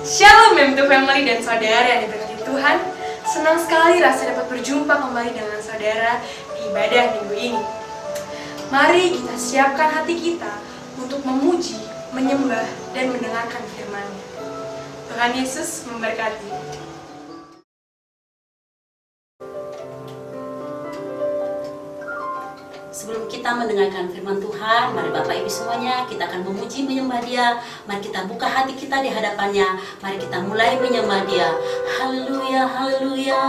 Shalom M2 Family dan saudara yang diberkati Tuhan. Senang sekali rasa dapat berjumpa kembali dengan saudara di ibadah minggu ini. Mari kita siapkan hati kita untuk memuji, menyembah, dan mendengarkan firman-Nya. Tuhan Yesus memberkati. Sebelum kita mendengarkan firman Tuhan, mari Bapak Ibu semuanya, kita akan memuji menyembah Dia. Mari kita buka hati kita di hadapannya. Mari kita mulai menyembah Dia. Haleluya, haleluya.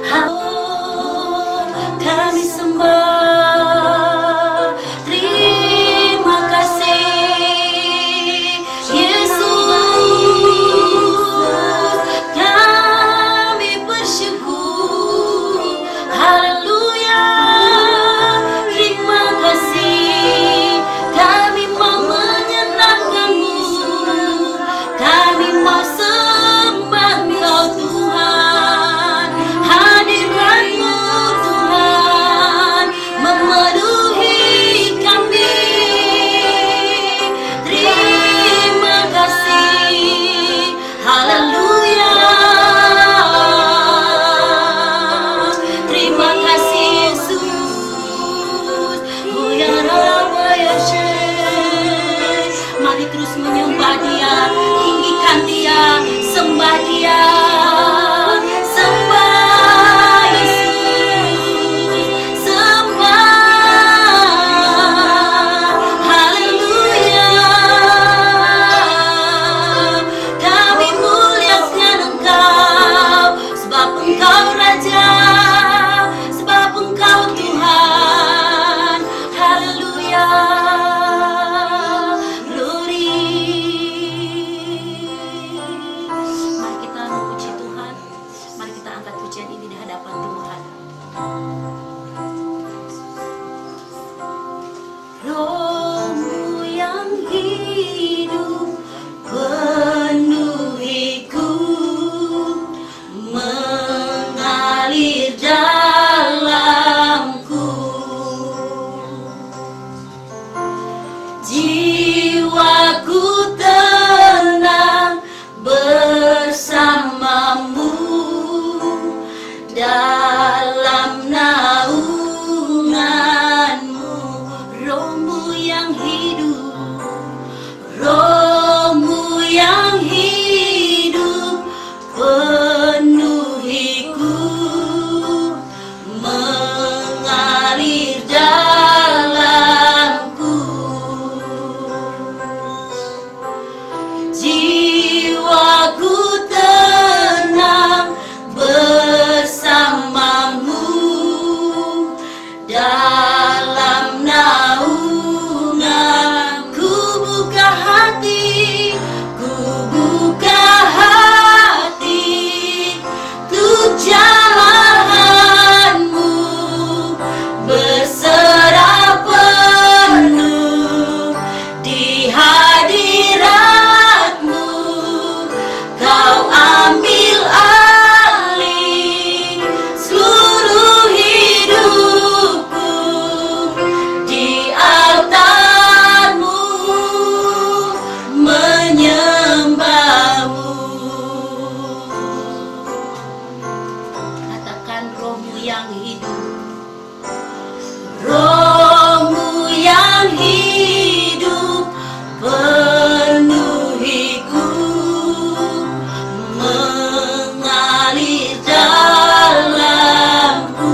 Haleluya, kami sembah. Terima kasih Yesus, kami bersyukur. Haleluya. Terima kasih, kami mau menyenangkan-Mu, kami mau sembah Engkau Tuhan. Hadirat-Mu Tuhan memenuhi kami. Terima kasih, haleluya. Terima kasih Yesus. Mari terus menyembah Dia, tinggikan Dia, sembah Dia, sembah Yesus, sembah, haleluya. Kami muliakan Engkau, sebab Engkau Raja, sebab Engkau Tuhan. Haleluya, glory. Mari kita memuji Tuhan. Mari kita angkat pujian ini di hadapan Tuhan. Roh-Mu yang hidup penuhiku, mengalir dalamku. Jiwaku tenang bersama-Mu dalam naungan-Mu. Roh-Mu yang hidup, Roh-Mu yang hidup penuhiku, mengalir dalamku. Jiwaku tenang bersama-Mu dalam naungan. Ku buka hati, ku buka hati untuk jalan-Mu, berserah penuh di hadirat-Mu. Kau ambil alih seluruh hidupku, di altar-Mu menyembah-Mu. Katakan Roh-Mu yang hidup, Roh-Mu yang hidup penuhiku, mengalir dalamku.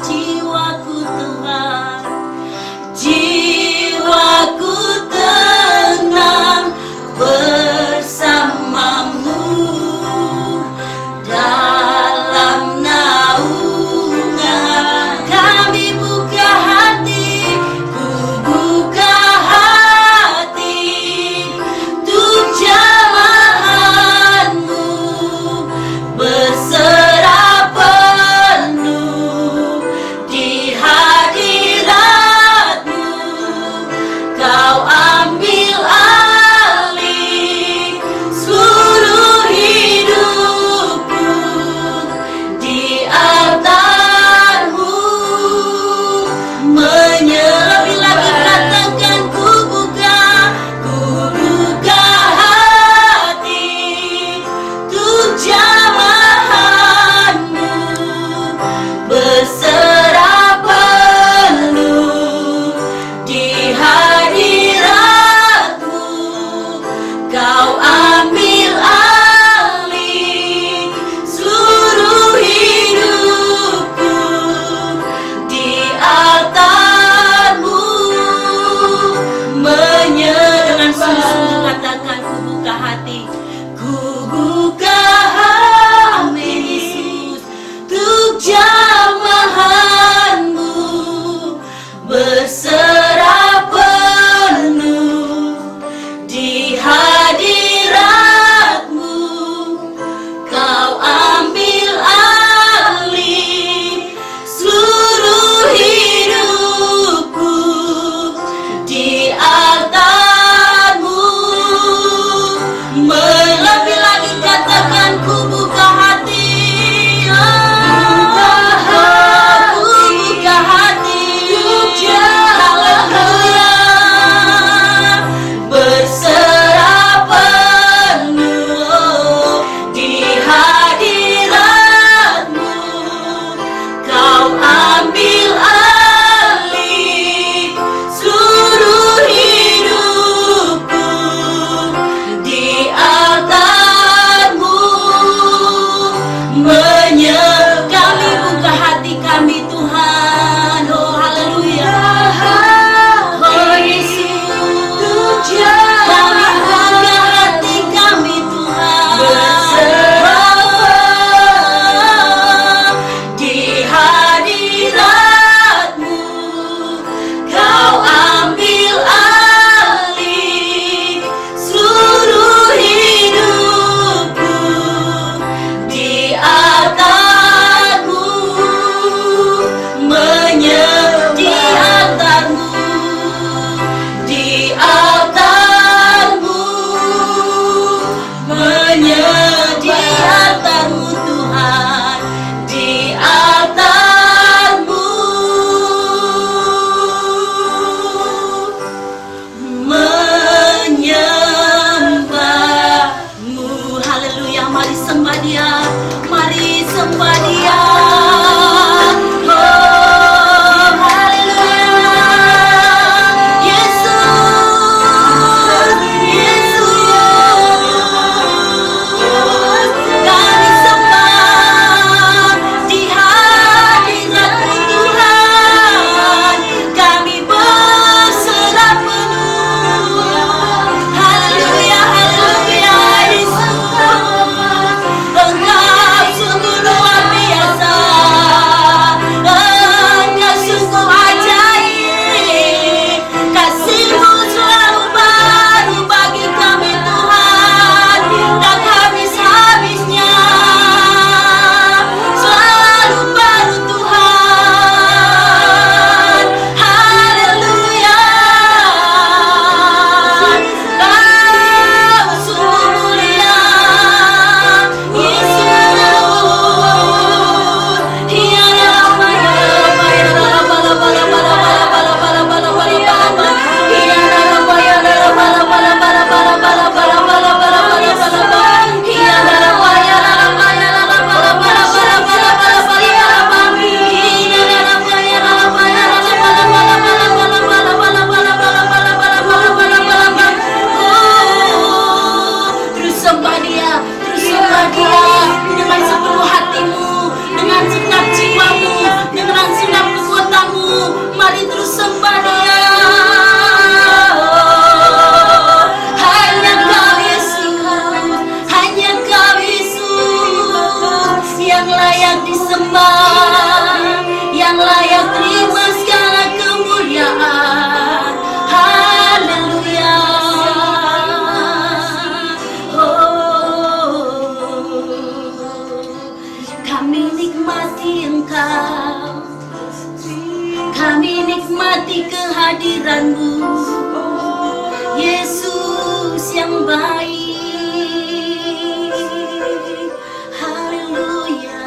Jiwaku Tuhan, jiwaku tenang bersama-Mu dalam naungan. layak disembah, yang layak terima segala kemuliaan. Haleluya. Kami nikmati Engkau, kami nikmati kehadiran-Mu, Yesus yang baik. Haleluya.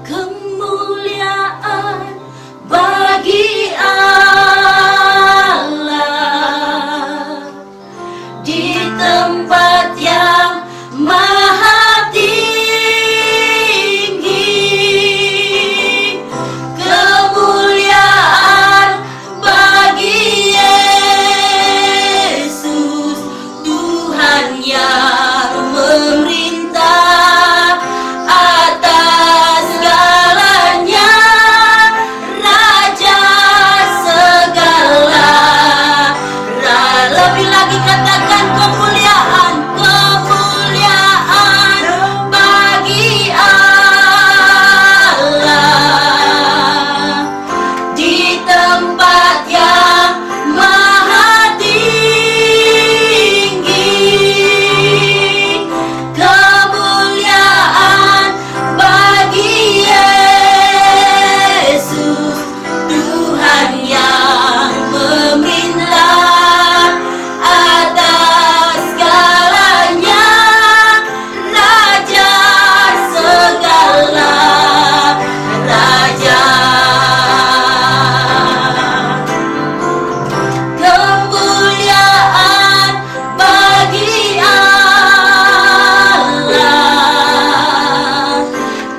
Kemuliaan bagi Allah di tempat yang maha tinggi. Kemuliaan bagi Yesus, Tuhan yang memerintah atas segalanya, Raja segala. Lebih lagi katakan kemuliaan, kemuliaan bagi Allah di tempat yang maha tinggi. Kemuliaan bagi Yesus, Tuhan yang memerintah atas segalanya, Raja segala. Raja. Kemuliaan bagi Allah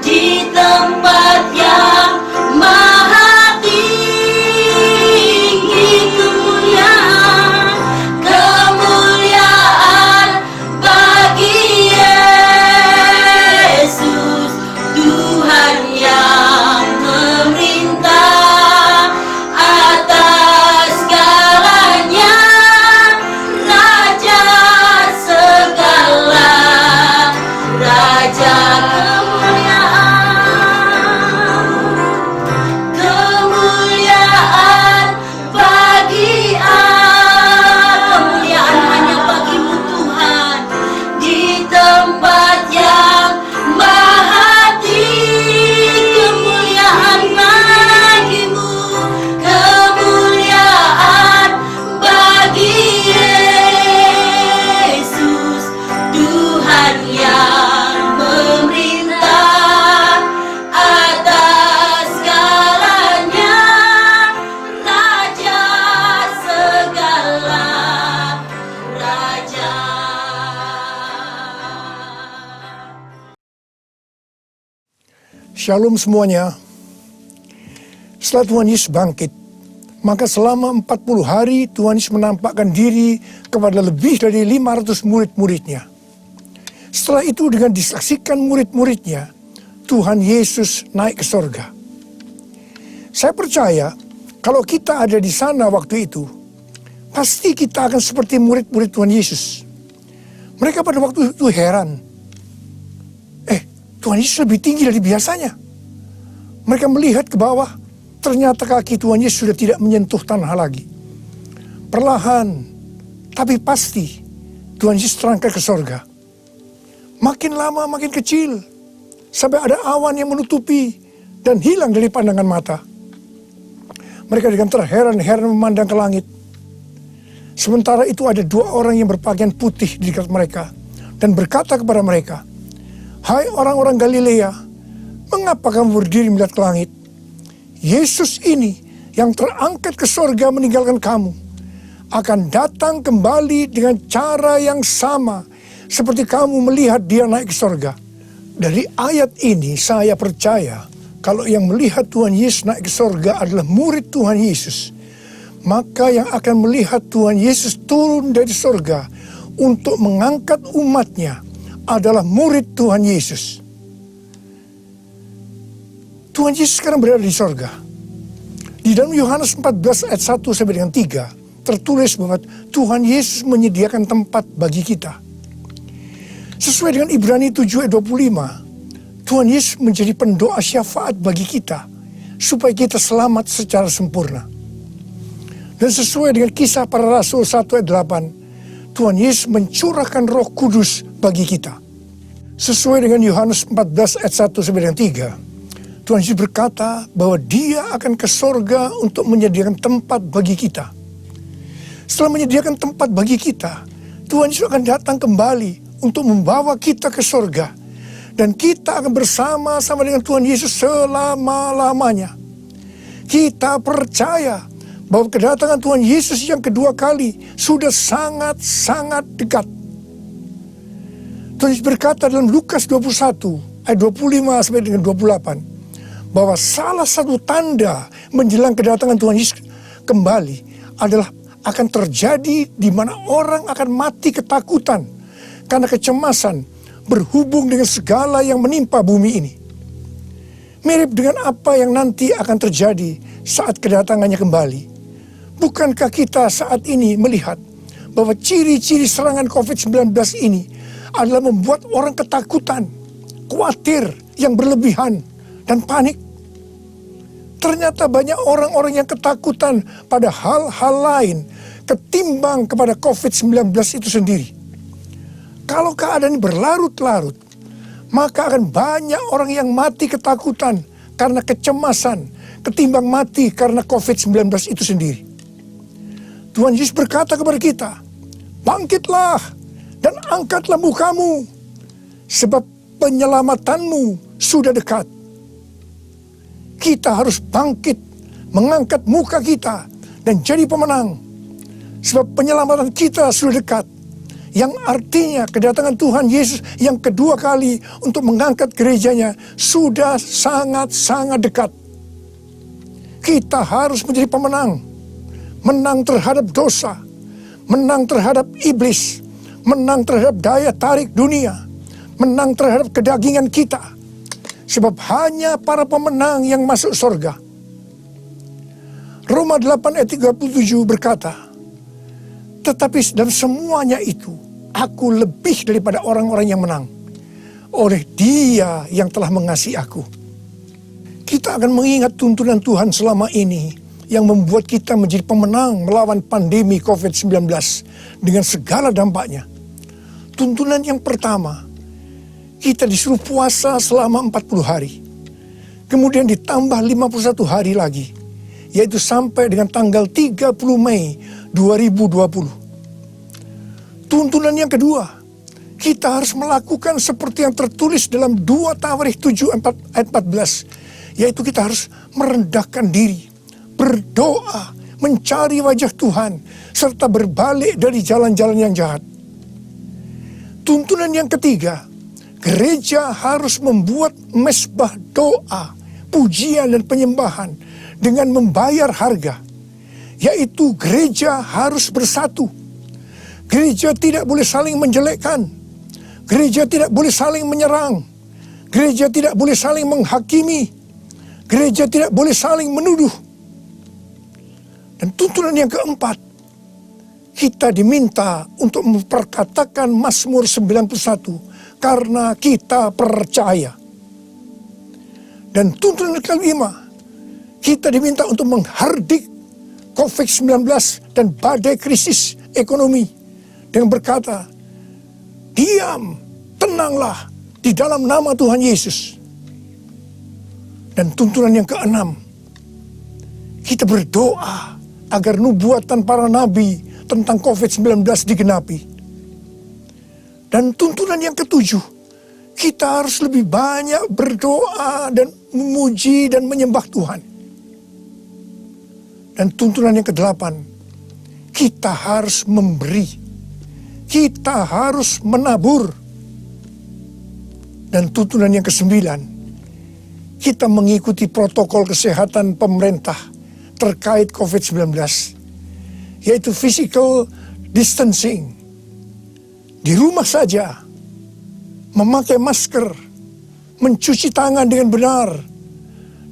di tempat yang maha tinggi. Kemuliaan, kemuliaan bagi Yesus, Tuhan yang memerintah atas segalanya, Raja segala. Raja. Kemuliaan bagi Allah, kemuliaan hanya bagi-Mu Tuhan di tempat yang maha tinggi. Kemuliaan bagi-Mu, kemuliaan bagi Yesus, Tuhan yang memerintah atas segalanya, Raja segala. Raja. Shalom semuanya. Setelah Tuhan Yesus bangkit, maka selama 40 hari Tuhan Yesus menampakkan diri kepada lebih dari 500 murid-muridnya. Setelah itu dengan disaksikan murid-muridnya, Tuhan Yesus naik ke sorga. Saya percaya kalau kita ada di sana waktu itu, pasti kita akan seperti murid-murid Tuhan Yesus. Mereka pada waktu itu heran. Tuhan Yesus lebih tinggi dari biasanya. Mereka melihat ke bawah, ternyata kaki Tuhan Yesus sudah tidak menyentuh tanah lagi. Perlahan, tapi pasti, Tuhan Yesus terangkat ke sorga. Makin lama makin kecil, sampai ada awan yang menutupi dan hilang dari pandangan mata. Mereka dengan terheran-heran memandang ke langit. Sementara itu ada 2 orang yang berpakaian putih di dekat mereka dan berkata kepada mereka, "Hai orang-orang Galilea, mengapa kamu berdiri melihat ke langit? Yesus ini yang terangkat ke sorga meninggalkan kamu, akan datang kembali dengan cara yang sama seperti kamu melihat dia naik ke sorga." Dari ayat ini saya percaya kalau yang melihat Tuhan Yesus naik ke sorga adalah murid Tuhan Yesus, maka yang akan melihat Tuhan Yesus turun dari sorga untuk mengangkat umatnya adalah murid Tuhan Yesus. Tuhan Yesus sekarang berada di sorga. Di dalam Yohanes 14 ayat 1 sampai dengan 3 tertulis bahwa Tuhan Yesus menyediakan tempat bagi kita. Sesuai dengan Ibrani 7 ayat 25, Tuhan Yesus menjadi pendoa syafaat bagi kita supaya kita selamat secara sempurna. Dan sesuai dengan Kisah Para Rasul 1 ayat 8, Tuhan Yesus mencurahkan Roh Kudus bagi kita. Sesuai dengan Yohanes 14 ayat 1 sampai dengan 3, Tuhan Yesus berkata bahwa Dia akan ke sorga untuk menyediakan tempat bagi kita. Setelah menyediakan tempat bagi kita, Tuhan Yesus akan datang kembali untuk membawa kita ke sorga. Dan kita akan bersama-sama dengan Tuhan Yesus selama-lamanya. Kita percaya bahwa kedatangan Tuhan Yesus yang kedua kali sudah sangat-sangat dekat. Tuhan Yesus berkata dalam Lukas 21 ayat 25 sampai dengan 28 bahwa salah satu tanda menjelang kedatangan Tuhan Yesus kembali adalah akan terjadi di mana orang akan mati ketakutan karena kecemasan berhubung dengan segala yang menimpa bumi ini. Mirip dengan apa yang nanti akan terjadi saat kedatangannya kembali. Bukankah kita saat ini melihat bahwa ciri-ciri serangan COVID-19 ini adalah membuat orang ketakutan, khawatir yang berlebihan, dan panik? Ternyata banyak orang-orang yang ketakutan pada hal-hal lain ketimbang kepada COVID-19 itu sendiri. Kalau keadaan ini berlarut-larut, maka akan banyak orang yang mati ketakutan karena kecemasan ketimbang mati karena COVID-19 itu sendiri. Tuhan Yesus berkata kepada kita, bangkitlah dan angkatlah mukamu, sebab penyelamatanmu sudah dekat. Kita harus bangkit, mengangkat muka kita, dan jadi pemenang. Sebab penyelamatan kita sudah dekat. Yang artinya kedatangan Tuhan Yesus yang kedua kali untuk mengangkat gerejanya sudah sangat-sangat dekat. Kita harus menjadi pemenang. Menang terhadap dosa, menang terhadap iblis, menang terhadap daya tarik dunia, menang terhadap kedagingan kita. Sebab hanya para pemenang yang masuk surga. Roma 8 ayat 37 berkata, tetapi dalam semuanya itu, aku lebih daripada orang-orang yang menang. Oleh Dia yang telah mengasihi aku. Kita akan mengingat tuntunan Tuhan selama ini yang membuat kita menjadi pemenang melawan pandemi COVID-19 dengan segala dampaknya. Tuntunan yang pertama, kita disuruh puasa selama 40 hari. Kemudian ditambah 51 hari lagi, yaitu sampai dengan tanggal 30 Mei 2020. Tuntunan yang kedua, kita harus melakukan seperti yang tertulis dalam 2 Tawarikh 7 ayat 14, yaitu kita harus merendahkan diri, berdoa, mencari wajah Tuhan, serta berbalik dari jalan-jalan yang jahat. Tuntunan yang ketiga, gereja harus membuat mezbah doa, pujian dan penyembahan dengan membayar harga, yaitu gereja harus bersatu. Gereja tidak boleh saling menjelekkan, gereja tidak boleh saling menyerang, gereja tidak boleh saling menghakimi, gereja tidak boleh saling menuduh. Dan tuntunan yang keempat, kita diminta untuk memperkatakan Mazmur 91 karena kita percaya. Dan tuntunan yang kelima, kita diminta untuk menghardik COVID-19 dan badai krisis ekonomi dengan berkata, diam, tenanglah di dalam nama Tuhan Yesus. Dan tuntunan yang keenam, kita berdoa agar nubuatan para nabi tentang COVID-19 digenapi. Dan tuntunan yang ketujuh, kita harus lebih banyak berdoa dan memuji dan menyembah Tuhan. Dan tuntunan yang kedelapan, kita harus memberi, kita harus menabur. Dan tuntunan yang kesembilan, kita mengikuti protokol kesehatan pemerintah terkait COVID-19, yaitu physical distancing. Di rumah saja, memakai masker, mencuci tangan dengan benar,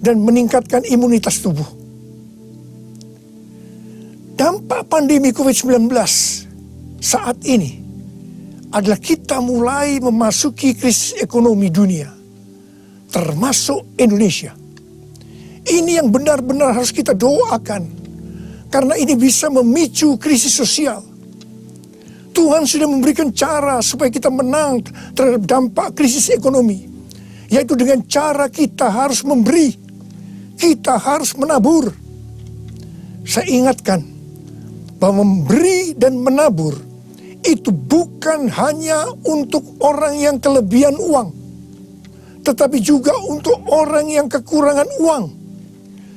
dan meningkatkan imunitas tubuh. dampak pandemi COVID-19 saat ini adalah kita mulai memasuki krisis ekonomi dunia, termasuk Indonesia. Ini yang benar-benar harus kita doakan, karena ini bisa memicu krisis sosial. Tuhan sudah memberikan cara supaya kita menang terhadap dampak krisis ekonomi, yaitu dengan cara kita harus memberi, kita harus menabur. Saya ingatkan bahwa memberi dan menabur itu bukan hanya untuk orang yang kelebihan uang, tetapi juga untuk orang yang kekurangan uang,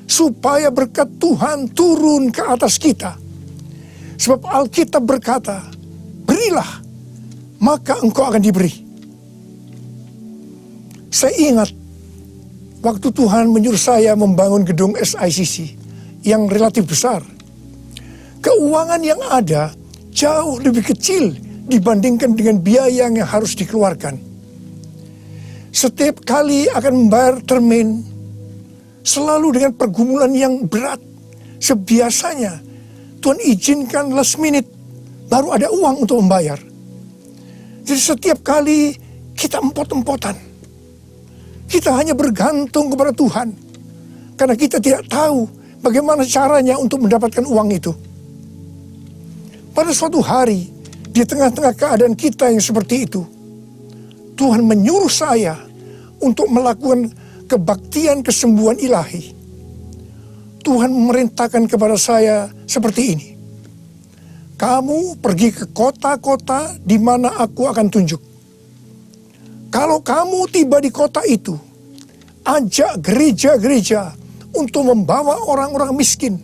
supaya berkat Tuhan turun ke atas kita. Sebab Alkitab berkata, berilah, maka engkau akan diberi. Saya ingat waktu Tuhan menyuruh saya membangun gedung SICC yang relatif besar. Keuangan yang ada jauh lebih kecil dibandingkan dengan biaya yang harus dikeluarkan. Setiap kali akan membayar termin, selalu dengan pergumulan yang berat. Sebiasanya Tuhan izinkan last minute, baru ada uang untuk membayar. Jadi setiap kali kita empot-empotan. Kita hanya bergantung kepada Tuhan, karena kita tidak tahu bagaimana caranya untuk mendapatkan uang itu. Pada suatu hari, di tengah-tengah keadaan kita yang seperti itu, Tuhan menyuruh saya untuk melakukan kebaktian kesembuhan ilahi. Tuhan memerintahkan kepada saya seperti ini. Kamu pergi ke kota-kota di mana aku akan tunjuk. Kalau kamu tiba di kota itu, ajak gereja-gereja untuk membawa orang-orang miskin,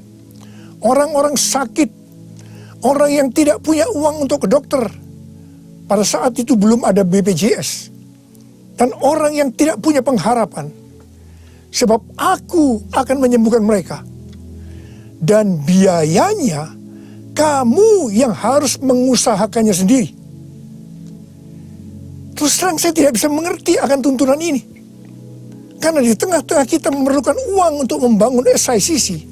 orang-orang sakit, orang yang tidak punya uang untuk ke dokter. Pada saat itu belum ada BPJS. Dan orang yang tidak punya pengharapan. Sebab aku akan menyembuhkan mereka. Dan biayanya kamu yang harus mengusahakannya sendiri. Terus terang saya tidak bisa mengerti akan tuntunan ini. Karena di tengah-tengah kita memerlukan uang untuk membangun SICC.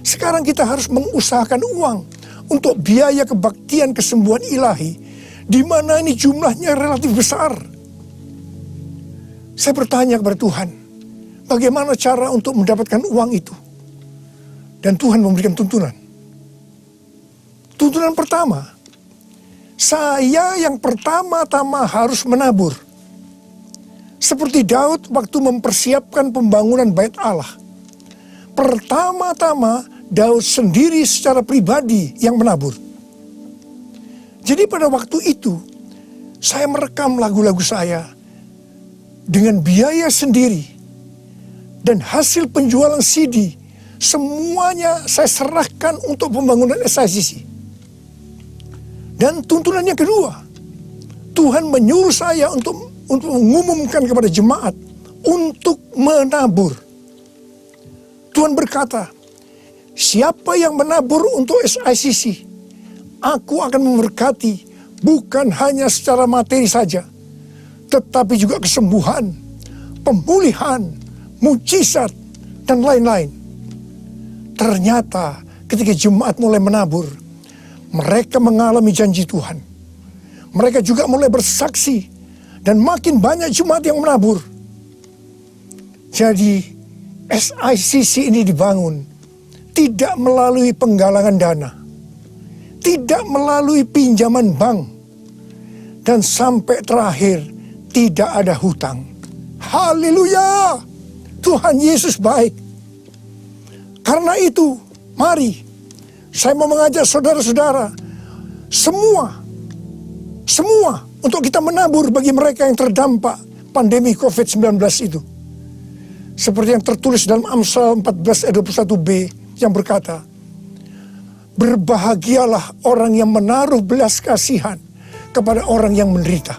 Sekarang kita harus mengusahakan uang untuk biaya kebaktian kesembuhan ilahi, di mana ini jumlahnya relatif besar. Saya bertanya kepada Tuhan, bagaimana cara untuk mendapatkan uang itu? Dan Tuhan memberikan tuntunan. Tuntunan pertama, saya yang pertama-tama harus menabur. Seperti Daud waktu mempersiapkan pembangunan Bait Allah. Pertama-tama Daud sendiri secara pribadi yang menabur. Jadi pada waktu itu, saya merekam lagu-lagu saya dengan biaya sendiri. Dan hasil penjualan CD, semuanya saya serahkan untuk pembangunan SICC. Dan tuntunan yang kedua, Tuhan menyuruh saya untuk mengumumkan kepada jemaat untuk menabur. Tuhan berkata, siapa yang menabur untuk SICC, aku akan memberkati bukan hanya secara materi saja, tetapi juga kesembuhan, pemulihan, mujizat, dan lain-lain. Ternyata ketika jemaat mulai menabur, mereka mengalami janji Tuhan. Mereka juga mulai bersaksi, dan makin banyak jemaat yang menabur. Jadi SICC ini dibangun tidak melalui penggalangan dana, tidak melalui pinjaman bank, dan sampai terakhir tidak ada hutang. Haleluya! Tuhan Yesus baik. Karena itu, mari saya mau mengajak saudara-saudara semua untuk kita menabur bagi mereka yang terdampak pandemi COVID-19 itu. Seperti yang tertulis dalam Amsal 14 ayat 21b yang berkata, berbahagialah orang yang menaruh belas kasihan kepada orang yang menderita.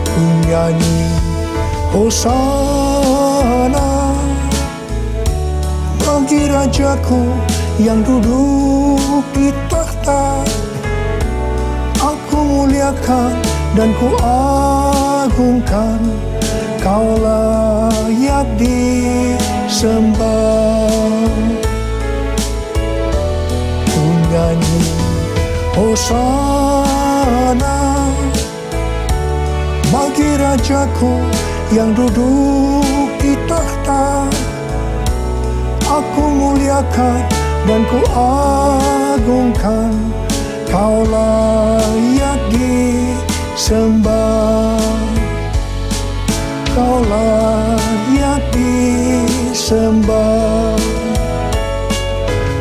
Ku nyanyi Hosana bagi Rajaku yang duduk di tahta. Aku muliakan dan ku agungkan, Kau layak disembah. sembah, ku nyanyi Hosana bagi Rajaku yang duduk di takhta. Aku muliakan dan ku agungkan, Kau layak disembah, Kau layak disembah,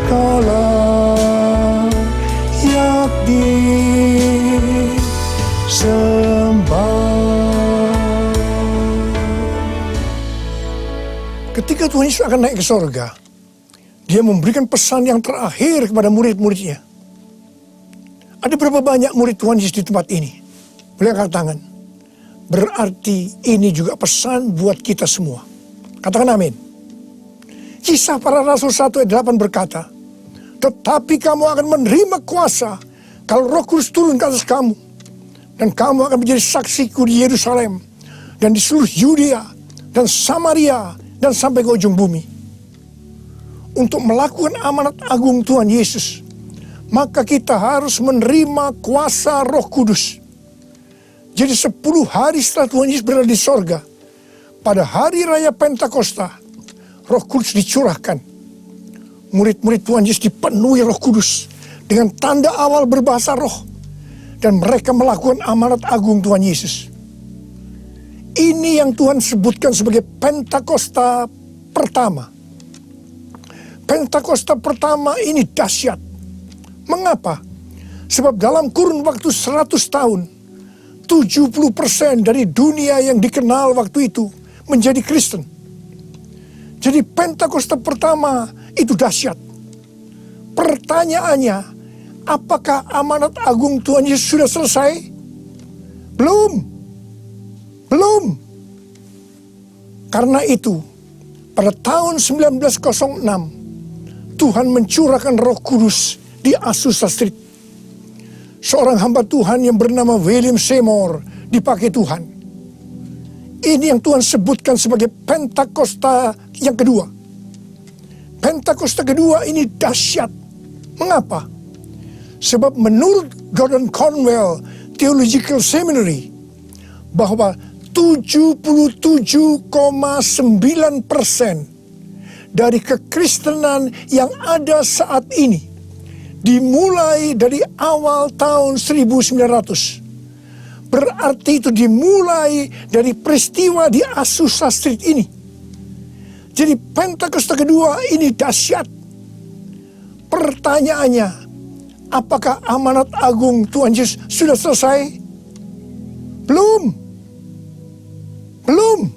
Kau layak disembah. Ketika Tuhan Yesus akan naik ke sorga, Dia memberikan pesan yang terakhir kepada murid-muridnya. Ada berapa banyak murid Tuhan Yesus di tempat ini? Boleh angkat tangan. Berarti ini juga pesan buat kita semua. Katakan amin. Kisah Para Rasul 1 ayat 8 berkata, tetapi kamu akan menerima kuasa kalau Roh Kudus turun ke atas kamu. Dan kamu akan menjadi saksiku di Yerusalem dan di seluruh Yudea dan Samaria dan sampai ke ujung bumi. Untuk melakukan amanat agung Tuhan Yesus, maka kita harus menerima kuasa Roh Kudus. Jadi 10 hari setelah Tuhan Yesus berada di sorga, pada hari raya Pentakosta, Roh Kudus dicurahkan. Murid-murid Tuhan Yesus dipenuhi Roh Kudus dengan tanda awal berbahasa roh. Dan mereka melakukan amanat agung Tuhan Yesus. Ini yang Tuhan sebutkan sebagai Pentakosta pertama. Pentakosta pertama ini dahsyat. Mengapa? Sebab dalam kurun waktu 100 tahun, 70% dari dunia yang dikenal waktu itu menjadi Kristen. Jadi Pentakosta pertama itu dahsyat. Pertanyaannya, apakah amanat agung Tuhan Yesus sudah selesai? Belum. Belum. Karena itu, pada tahun 1906, Tuhan mencurahkan Roh Kudus di Azusa Street. Seorang hamba Tuhan yang bernama William Seymour dipakai Tuhan. Ini yang Tuhan sebutkan sebagai Pentakosta yang kedua. Pentakosta kedua ini dahsyat. Mengapa? Sebab menurut Gordon Conwell Theological Seminary, bahwa 77,9% dari kekristenan yang ada saat ini dimulai dari awal tahun 1900. Berarti itu dimulai dari peristiwa di Azusa Street ini. Jadi Pentakosta kedua ini dahsyat. Pertanyaannya, apakah amanat agung Tuhan Yesus sudah selesai? Belum. Belum.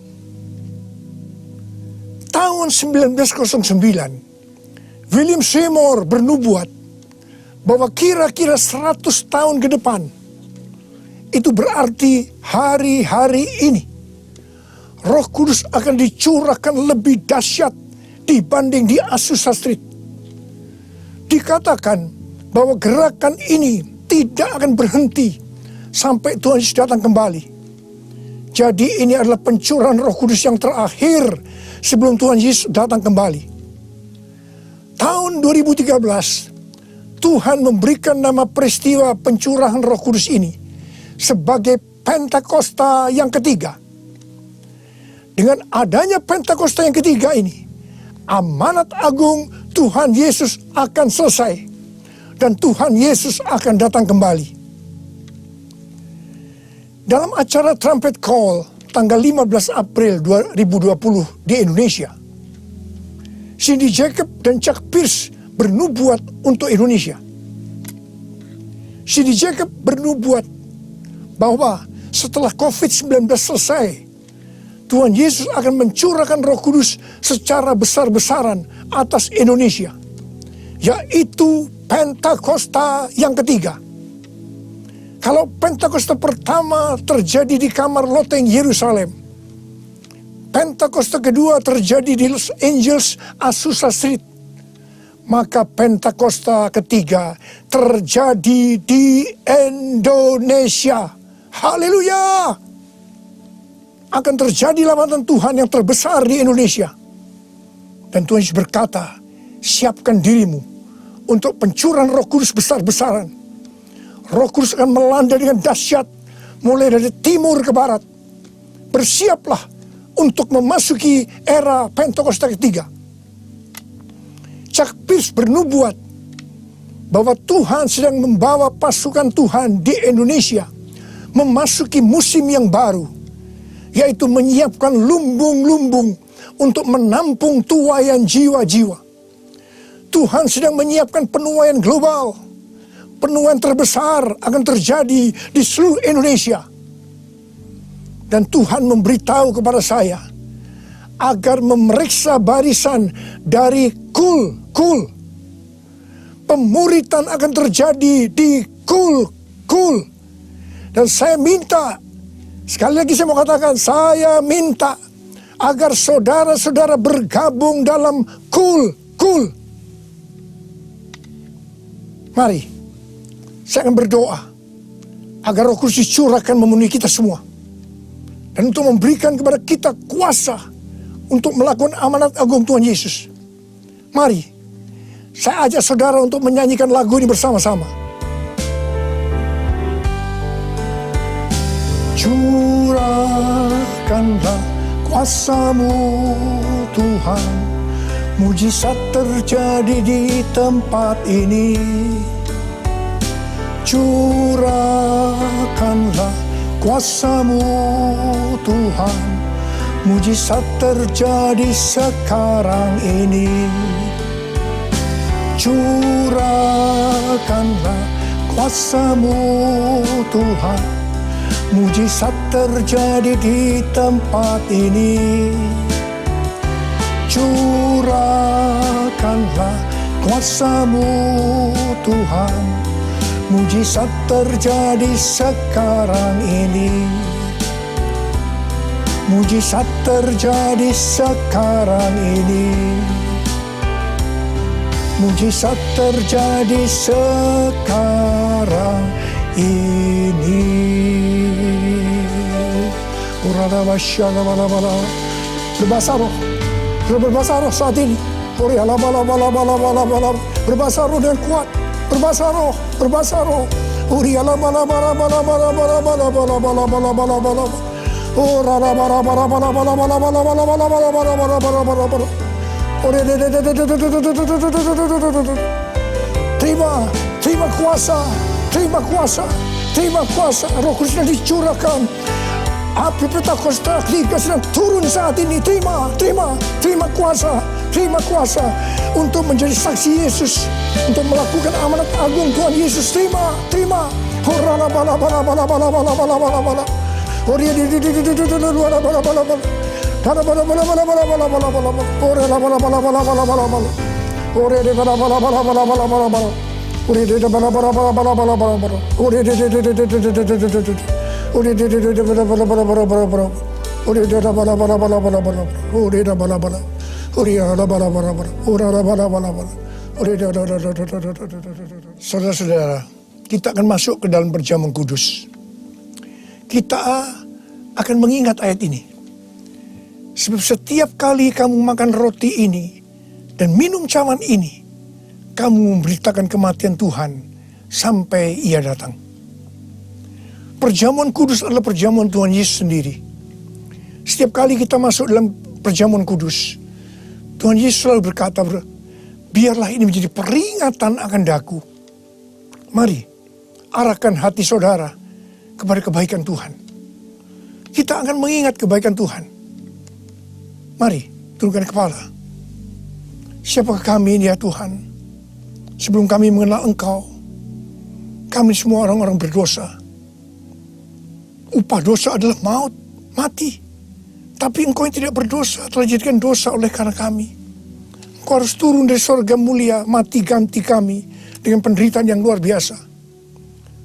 Tahun 1909, William Seymour bernubuat bahwa kira-kira 100 tahun ke depan, itu berarti hari-hari ini, Roh Kudus akan dicurahkan lebih dahsyat dibanding di Azusa Street. Dikatakan bahwa gerakan ini tidak akan berhenti sampai Tuhan Yesus datang kembali. Jadi ini adalah pencurahan Roh Kudus yang terakhir sebelum Tuhan Yesus datang kembali. Tahun 2013, Tuhan memberikan nama peristiwa pencurahan Roh Kudus ini sebagai Pentakosta yang ketiga. Dengan adanya Pentakosta yang ketiga ini, amanat agung Tuhan Yesus akan selesai dan Tuhan Yesus akan datang kembali. Dalam acara Trumpet Call tanggal 15 April 2020 di Indonesia, Cindy Jacob dan Chuck Pierce bernubuat untuk Indonesia. Cindy Jacob bernubuat bahwa setelah COVID-19 selesai, Tuhan Yesus akan mencurahkan Roh Kudus secara besar-besaran atas Indonesia, yaitu Pentakosta yang ketiga. Kalau Pentakosta pertama terjadi di kamar loteng Yerusalem, Pentakosta kedua terjadi di Los Angeles, Azusa Street, maka Pentakosta ketiga terjadi di Indonesia. Haleluya! Akan terjadi lambatan Tuhan yang terbesar di Indonesia. Dan Tuhan Yesus berkata, siapkan dirimu untuk pencurahan Roh Kudus besar-besaran. Roh Kudus akan melanda dengan dahsyat mulai dari timur ke barat. Bersiaplah untuk memasuki era Pentakosta ketiga. Chuck Pierce bernubuat bahwa Tuhan sedang membawa pasukan Tuhan di Indonesia memasuki musim yang baru, yaitu menyiapkan lumbung-lumbung untuk menampung tuaian jiwa-jiwa. Tuhan sedang menyiapkan penuaian global. Penuaian terbesar akan terjadi di seluruh Indonesia. Dan Tuhan memberitahu kepada saya agar memeriksa barisan dari kul. Pemuritan akan terjadi di kul. Dan saya minta, sekali lagi saya mau katakan, saya minta agar saudara-saudara bergabung dalam kul. Mari, saya akan berdoa agar Roh Kudus dicurahkan memenuhi kita semua. Dan untuk memberikan kepada kita kuasa untuk melakukan amanat agung Tuhan Yesus. Mari, saya ajak saudara untuk menyanyikan lagu ini bersama-sama. Curahkanlah kuasa-Mu Tuhan, mujizat terjadi di tempat ini. Curahkanlah kuasa-Mu Tuhan, mujizat terjadi sekarang ini. Curahkanlah kuasa-Mu Tuhan, mujizat terjadi di tempat ini. Curahkanlah kuasa-Mu Tuhan, mujizat terjadi sekarang ini. Mujizat terjadi sekarang ini. Mujizat terjadi sekarang ini. Berbahasa roh. Berbahasa roh saat ini. Berbahasa roh dengan kuat. Berbahasa roh. Berbahasa roh. Terima kuasa. Terima kuasa. Terima kuasa. Roh Kudus sedang dicurahkan. Api Pentakosta ketiga sedang turun saat ini. Terima kuasa. Terima kuasa untuk menjadi saksi Yesus, untuk melakukan amanat agung Tuhan Yesus. Terima. Saudara-saudara, kita akan masuk ke dalam perjamuan kudus. Kita akan mengingat ayat ini. Sebab setiap kali kamu makan roti ini dan minum cawan ini, kamu memberitakan kematian Tuhan sampai Ia datang. Perjamuan kudus adalah perjamuan Tuhan Yesus sendiri. Setiap kali kita masuk dalam perjamuan kudus, Tuhan Yesus selalu berkata, biarlah ini menjadi peringatan akan daku. Mari, arahkan hati saudara kepada kebaikan Tuhan. Kita akan mengingat kebaikan Tuhan. Mari, turunkan kepala. Siapakah kami ya Tuhan? Sebelum kami mengenal Engkau, kami semua orang-orang berdosa. Upah dosa adalah maut, mati. Tapi Engkau yang tidak berdosa telah dijadikan dosa oleh karena kami. Engkau harus turun dari surga mulia, mati ganti kami dengan penderitaan yang luar biasa.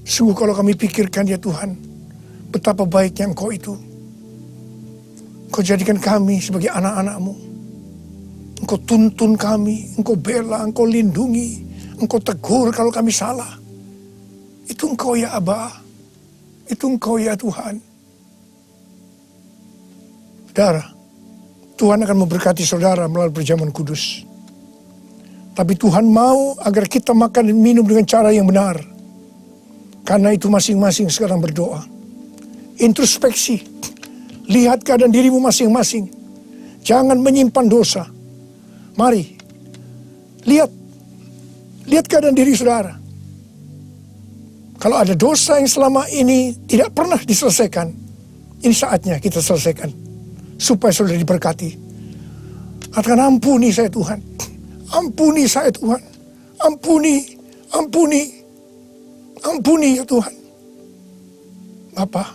Sungguh kalau kami pikirkan ya Tuhan, betapa baiknya Engkau itu. Engkau jadikan kami sebagai anak-anak-Mu. Engkau tuntun kami, Engkau bela, Engkau lindungi, Engkau tegur kalau kami salah. Itu Engkau ya Aba, itu Engkau ya Tuhan. Saudara, Tuhan akan memberkati saudara melalui perjamuan kudus. Tapi Tuhan mau agar kita makan dan minum dengan cara yang benar. Karena itu masing-masing sekarang berdoa. Introspeksi. Lihat keadaan dirimu masing-masing. Jangan menyimpan dosa. Mari. Lihat keadaan diri saudara. Kalau ada dosa yang selama ini tidak pernah diselesaikan, ini saatnya kita selesaikan. Supaya saudara diberkati. Katakan, ampuni saya Tuhan. Ampuni saya Tuhan. Ampuni ya Tuhan. Bapa,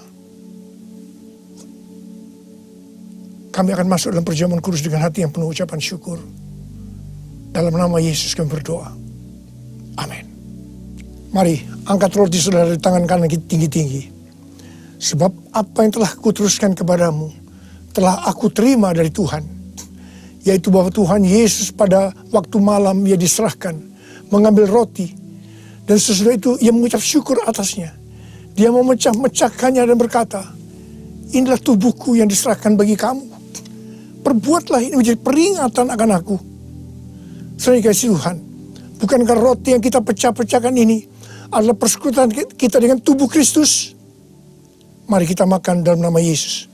kami akan masuk dalam perjamuan kudus dengan hati yang penuh ucapan syukur. Dalam nama Yesus kami berdoa. Amin. Mari, angkat roti saudara di tangan kanan kita tinggi-tinggi. Sebab apa yang telah kuteruskan kepadamu, telah aku terima dari Tuhan. Yaitu bahwa Tuhan Yesus pada waktu malam ia diserahkan, mengambil roti. Dan sesudah itu ia mengucap syukur atasnya. Dia memecah-mecahkannya dan berkata, inilah tubuhku yang diserahkan bagi kamu. Perbuatlah ini menjadi peringatan akan aku. Saudara kasih Tuhan, bukankah roti yang kita pecah-pecahkan ini adalah persekutuan kita dengan tubuh Kristus? Mari kita makan dalam nama Yesus.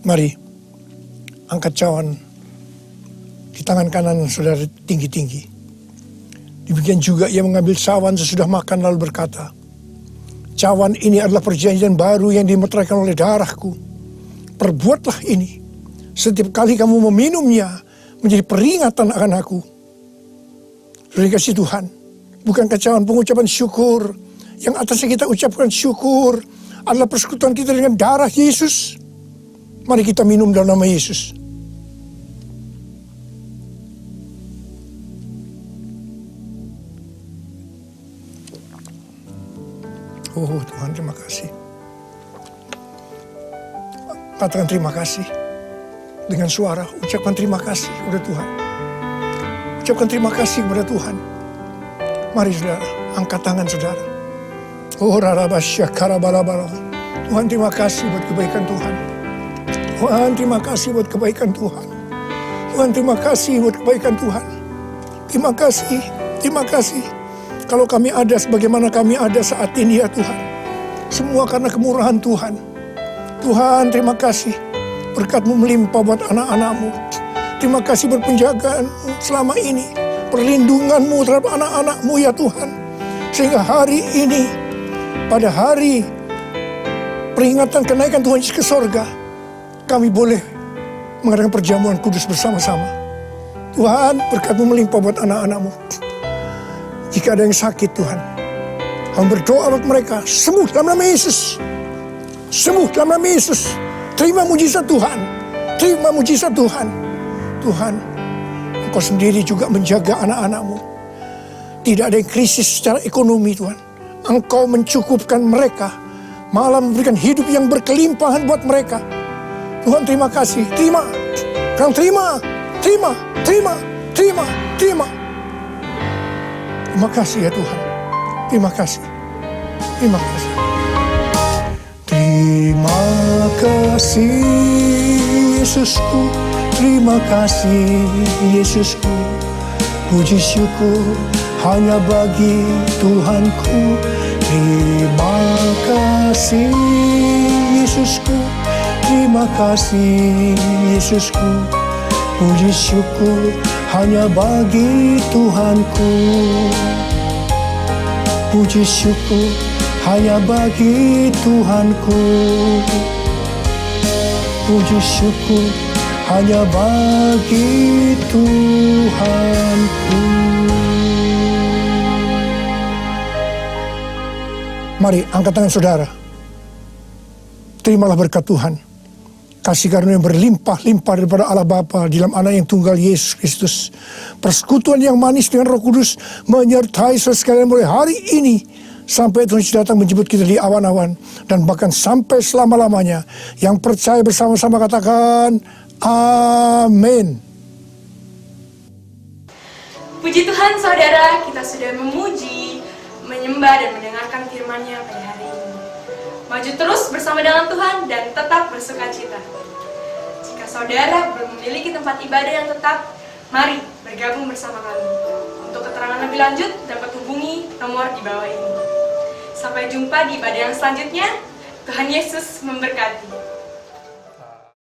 Mari, angkat cawan di tangan kanan saudara tinggi-tinggi. Demikian juga ia mengambil cawan sesudah makan lalu berkata, cawan ini adalah perjanjian baru yang dimeteraikan oleh darahku. Perbuatlah ini setiap kali kamu meminumnya menjadi peringatan akan aku. Saudara kasih Tuhan, bukankah cawan pengucapan syukur yang atasnya kita ucapkan syukur adalah persekutuan kita dengan darah Yesus? Mari kita minum dalam nama Yesus. Oh Tuhan, terima kasih. Katakan terima kasih. Dengan suara, ucapkan terima kasih kepada Tuhan. Ucapkan terima kasih kepada Tuhan. Mari saudara, angkat tangan saudara. Oh rarabasya karabalabala. Tuhan terima kasih buat kebaikan Tuhan. Tuhan terima kasih buat kebaikan Tuhan. Tuhan terima kasih buat kebaikan Tuhan. Terima kasih. Kalau kami ada sebagaimana kami ada saat ini ya Tuhan. Semua karena kemurahan Tuhan. Tuhan terima kasih. Berkat-Mu melimpah buat anak-anak-Mu. Terima kasih buat penjagaan-Mu selama ini. Perlindungan-Mu terhadap anak-anak-Mu ya Tuhan. Sehingga hari ini, pada hari peringatan kenaikan Tuhan Yesus ke sorga, kami boleh mengadakan perjamuan kudus bersama-sama. Tuhan, berkat-Mu melimpah buat anak-anak-Mu. Jika ada yang sakit Tuhan, kami berdoa buat mereka, sembuh dalam nama Yesus. Sembuh dalam nama Yesus. Terima mujizat Tuhan. Terima mujizat Tuhan. Tuhan, Engkau sendiri juga menjaga anak-anak-Mu. Tidak ada yang krisis secara ekonomi Tuhan. Engkau mencukupkan mereka. Malah memberikan hidup yang berkelimpahan buat mereka. Tuhan terima kasih, terima. Terima. Terima kasih ya Tuhan. Terima kasih. Terima kasih Yesusku. Terima kasih Yesusku. Puji syukur hanya bagi Tuhanku. Terima kasih Yesusku. Terima kasih Yesusku. Puji syukur hanya bagi Tuhanku. Puji syukur hanya bagi Tuhanku. Puji syukur hanya bagi Tuhanku. Mari angkat tangan saudara. Terimalah berkat Tuhan. Kasih karunia yang berlimpah-limpah daripada Allah Bapa di dalam Anak yang tunggal Yesus Kristus. Persekutuan yang manis dengan Roh Kudus menyertai saudara sekalian mulai hari ini sampai Tuhan Yesus datang menjemput kita di awan-awan, dan bahkan sampai selama-lamanya. Yang percaya bersama-sama katakan, amin. Puji Tuhan saudara, kita sudah memuji, menyembah dan mendengarkan firman-Nya pada hari ini. Maju terus bersama dengan Tuhan dan tetap bersuka cita. Jika saudara belum memiliki tempat ibadah yang tetap, mari bergabung bersama kami. Untuk keterangan lebih lanjut, dapat hubungi nomor di bawah ini. Sampai jumpa di ibadah yang selanjutnya. Tuhan Yesus memberkati.